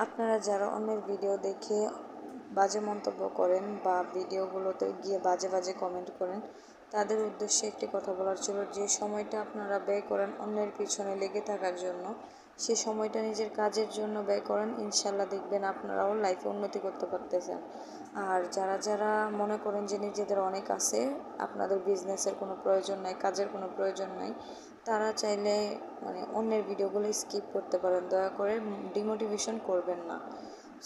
আপনারা যারা অন্যের ভিডিও দেখে বাজে মন্তব্য করেন বা ভিডিওগুলোতে গিয়ে বাজে বাজে কমেন্ট করেন, তাদের উদ্দেশ্যে একটি কথা বলার ছিল। যে সময়টা আপনারা ব্যয় করেন অন্যের পিছনে লেগে থাকার জন্য, সে সময়টা নিজের কাজের জন্য ব্যয় করেন, ইনশাল্লাহ দেখবেন আপনারাও লাইফে উন্নতি করতে পারতেছেন। আর যারা যারা মনে করেন যে নিজেদের অনেক আছে, আপনাদের বিজনেসের কোনো প্রয়োজন নাই, কাজের কোনো প্রয়োজন নাই, তারা চাইলে অন্যের ভিডিওগুলো স্কিপ করতে পারেন। দয়া করে ডিমোটিভেশন করবেন না।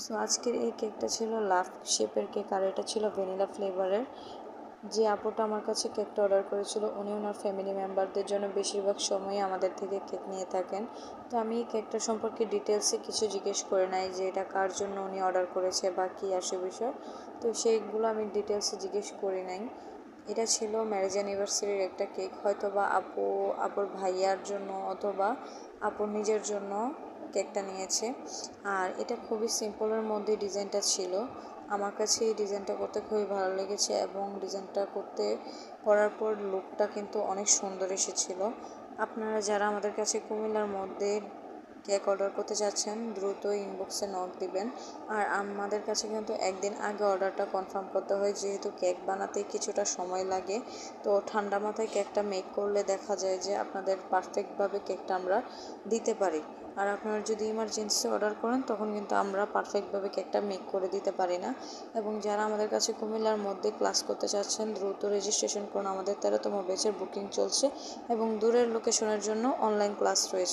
সো আজকের এই কেকটা ছিল লাভ শেপের কেক, আর এটা ছিল ভ্যানিলা ফ্লেভারের। যে আপুটা আমার কাছে কেকটা অর্ডার করেছিল, উনি ওনার ফ্যামিলি মেম্বারদের জন্য বেশিরভাগ সময়ই আমাদের থেকে কেক নিয়ে থাকেন। তো আমি এই কেকটা সম্পর্কে ডিটেলসে কিছু জিজ্ঞেস করে নাই, যে এটা কার জন্য উনি অর্ডার করেছে বা কী আসে বিষয়। তো সেইগুলো আমি ডিটেলসে জিজ্ঞেস করি নাই। এটা ছিল ম্যারেজ অ্যানিভার্সারির একটা কেক, হয়তো বা আপুর ভাইয়ার জন্য অথবা আপুর নিজের জন্য কেকটা নিয়েছে। আর এটা খুবই সিম্পলের মধ্যে ডিজাইনটা ছিল। আমার কাছে এই ডিজাইনটা করতে খুবই ভালো লেগেছে, এবং ডিজাইনটা করার পর লুকটা কিন্তু অনেক সুন্দর এসেছিল। আপনারা যারা আমাদের কাছে কুমিল্লার মধ্যে কেক অর্ডার করতে চাচ্ছেন, দ্রুত ইনবক্সে নক দিবেন। আর আমাদের কাছে কিন্তু একদিন আগে অর্ডারটা কনফার্ম করতে হয়, যেহেতু কেক বানাতে কিছুটা সময় লাগে। তো ঠান্ডা মাথায় কেকটা মেক করলে দেখা যায় যে আপনাদের পারফেক্টভাবে কেকটা আমরা দিতে পারি। আর আপনারা যদি ইমার্জেন্সি অর্ডার করেন, তখন কিন্তু আমরা পারফেক্টভাবে কেকটা মেক করে দিতে পারি না। এবং যারা আমাদের কাছে কুমিল্লার মধ্যে ক্লাস করতে চাচ্ছেন, দ্রুত রেজিস্ট্রেশন করুন। আমাদের 13তম ব্যাচের বুকিং চলছে, এবং দূরের লোকেশনের জন্য অনলাইন ক্লাস রয়েছে।